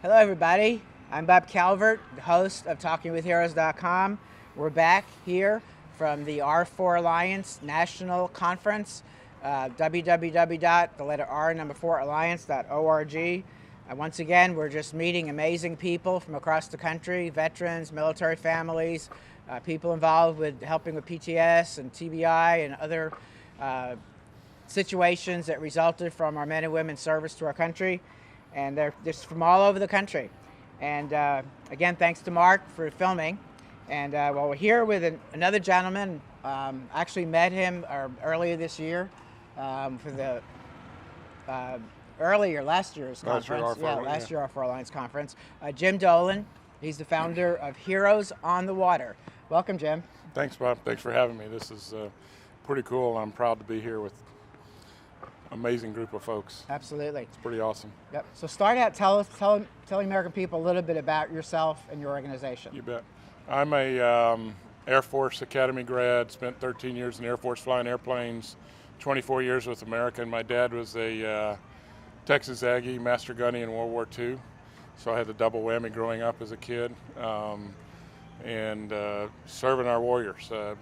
Hello, everybody. I'm Bob Calvert, the host of TalkingWithHeroes.com. We're back here from the R4 Alliance National Conference, www.4alliance.org. Once again, we're just meeting amazing people from across the country, veterans, military families, people involved with helping with PTS and TBI and other situations that resulted from our men and women's service to our country. And they're just from all over the country. And again, thanks to Mark for filming. And well, we're here with another gentleman. Actually met him earlier this year for the last year's conference. Last year R4 Alliance conference. Jim Dolan. He's the founder of Heroes on the Water. Welcome, Jim. Thanks, Bob. Thanks for having me. This is pretty cool. I'm proud to be here with amazing group of folks. Absolutely. It's pretty awesome. Yep. So start out telling American people a little bit about yourself and your organization. You bet. I'm a Air Force Academy grad, spent 13 years in the Air Force flying airplanes, 24 years with American. My dad was a Texas Aggie, Master Gunny in World War II, so I had the double whammy growing up as a kid, and serving our warriors. Our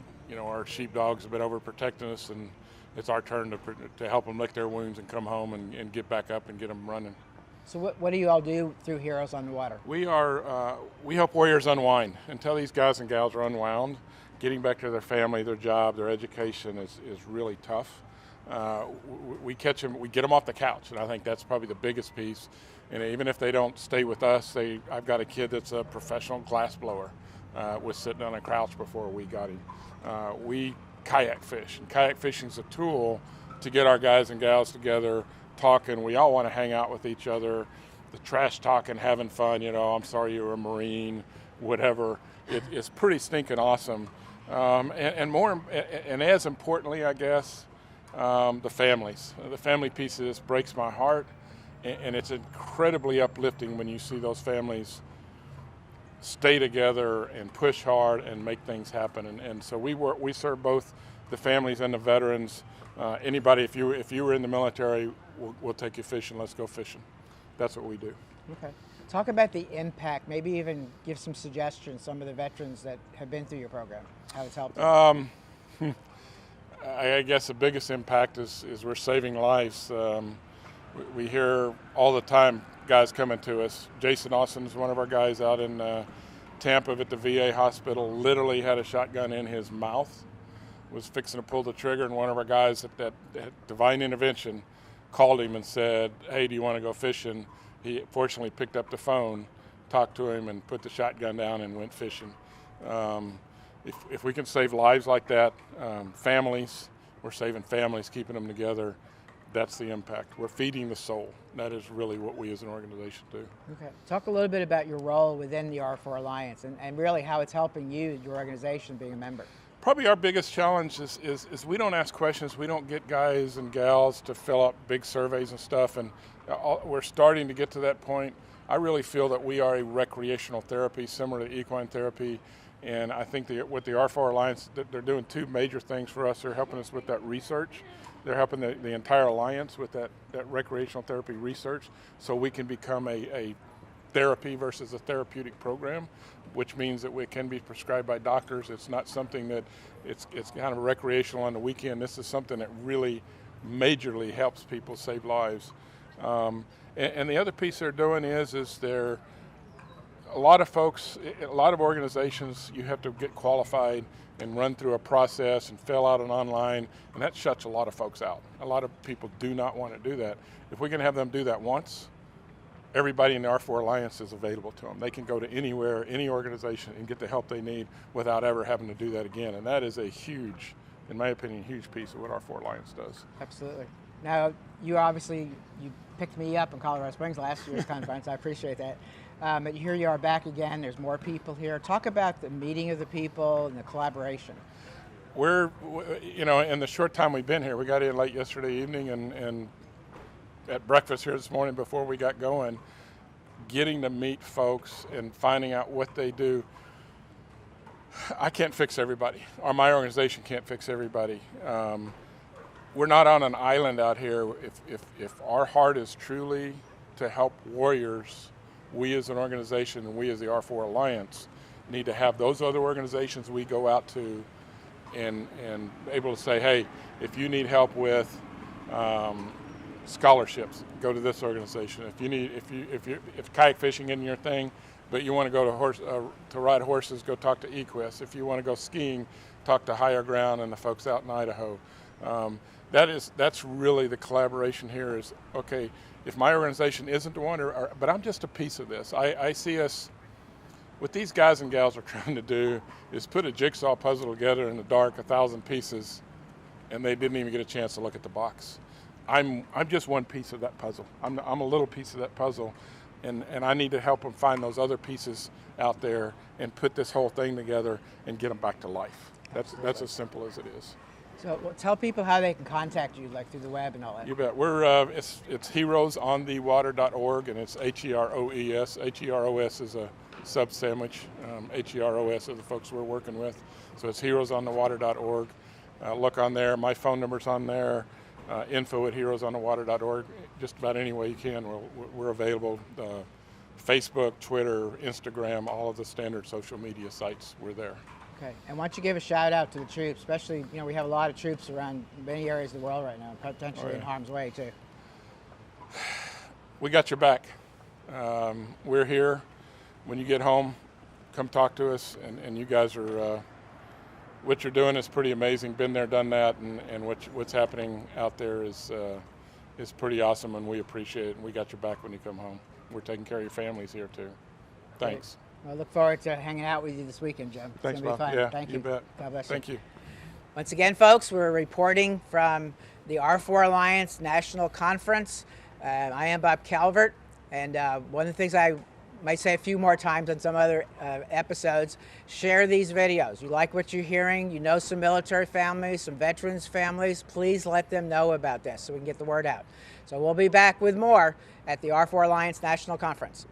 sheepdogs have been overprotecting us, and it's our turn to help them lick their wounds and come home and get back up and get them running. So what do you all do through Heroes on the Water? We help warriors unwind. Until these guys and gals are unwound, getting back to their family, their job, their education is really tough. We catch them, we get them off the couch, and I think that's probably the biggest piece. And even if they don't stay with us, I've got a kid that's a professional glass blower, was sitting on a couch before we got him. We kayak fish, and kayak fishing is a tool to get our guys and gals together talking. We all want to hang out with each other, the trash talking, having fun. I'm sorry you were a Marine, whatever. It's pretty stinking awesome, and as importantly, I guess, the families. The family piece of this breaks my heart, and it's incredibly uplifting when you see those families stay together and push hard and make things happen. And so we serve both the families and the veterans. Anybody, if you were in the military, we'll take you fishing. Let's go fishing. That's what we do. Okay. Talk about the impact. Maybe even give some suggestions. Some of the veterans that have been through your program, how it's helped them. I guess the biggest impact is we're saving lives. We hear all the time guys coming to us. Jason Austin is one of our guys out in Tampa at the VA hospital, literally had a shotgun in his mouth, was fixing to pull the trigger, and one of our guys at Divine Intervention called him and said, hey, do you want to go fishing? He fortunately picked up the phone, talked to him, and put the shotgun down and went fishing. If we can save lives like that, families, we're saving families, keeping them together. That's the impact. We're feeding the soul. That is really what we as an organization do. Okay. Talk a little bit about your role within the R4 Alliance and really how it's helping you, your organization, being a member. Probably our biggest challenge is we don't ask questions. We don't get guys and gals to fill out big surveys and stuff, and we're starting to get to that point. I really feel that we are a recreational therapy, similar to equine therapy, and I think with the R4 Alliance, they're doing two major things for us. They're helping us with that research. They're helping the entire alliance with that recreational therapy research, so we can become a therapy versus a therapeutic program, which means that it can be prescribed by doctors. It's not something that it's kind of recreational on the weekend. This is something that really majorly helps people save lives. And the other piece they're doing is they're a lot of folks, a lot of organizations, you have to get qualified and run through a process and fill out an online, and that shuts a lot of folks out. A lot of people do not want to do that. If we can have them do that once, everybody in the R4 Alliance is available to them. They can go to anywhere, any organization, and get the help they need without ever having to do that again. And that is a huge, in my opinion, huge piece of what R4 Alliance does. Absolutely. Now, you picked me up in Colorado Springs last year's conference. I appreciate that. But here you are back again. There's more people here. Talk about the meeting of the people and the collaboration. We're, in the short time we've been here, we got in late yesterday evening and at breakfast here this morning before we got going, getting to meet folks and finding out what they do. I can't fix everybody, or my organization can't fix everybody. We're not on an island out here. If our heart is truly to help warriors we as an organization and we as the R4 Alliance need to have those other organizations we go out to and able to say, hey, if you need help with scholarships, go to this organization. If kayak fishing isn't your thing, but you want to go to ride horses, go talk to Equus. If you want to go skiing, talk to Higher Ground and the folks out in Idaho. That's really the collaboration here. Is okay. If my organization isn't the one, but I'm just a piece of this. I see us. What these guys and gals are trying to do is put a jigsaw puzzle together in the dark, 1,000 pieces, and they didn't even get a chance to look at the box. I'm just one piece of that puzzle. I'm a little piece of that puzzle, and I need to help them find those other pieces out there and put this whole thing together and get them back to life. That's as simple as it is. So tell people how they can contact you, like through the web and all that. You bet. We're it's heroesonthewater.org, and it's HEROES. HEROS is a sub sandwich. HEROS are the folks we're working with. So it's heroesonthewater.org. Look on there. My phone number's on there. info@heroesonthewater.org. Just about any way you can. We're available. Facebook, Twitter, Instagram, all of the standard social media sites. We're there. Okay, and why don't you give a shout out to the troops, especially, we have a lot of troops around many areas of the world right now, potentially in harm's way too. We got your back. We're here. When you get home, come talk to us, and you guys are, what you're doing is pretty amazing. Been there, done that, and what's happening out there is pretty awesome, and we appreciate it, and we got your back when you come home. We're taking care of your families here too. Thanks. Great. I look forward to hanging out with you this weekend, Jim. Thanks, Bob. Yeah, Thank you. You bet. God bless you. Thank you. Once again, folks, we're reporting from the R4 Alliance National Conference. I am Bob Calvert, and one of the things I might say a few more times on some other episodes, share these videos. You like what you're hearing, you know some military families, some veterans families, please let them know about this so we can get the word out. So we'll be back with more at the R4 Alliance National Conference.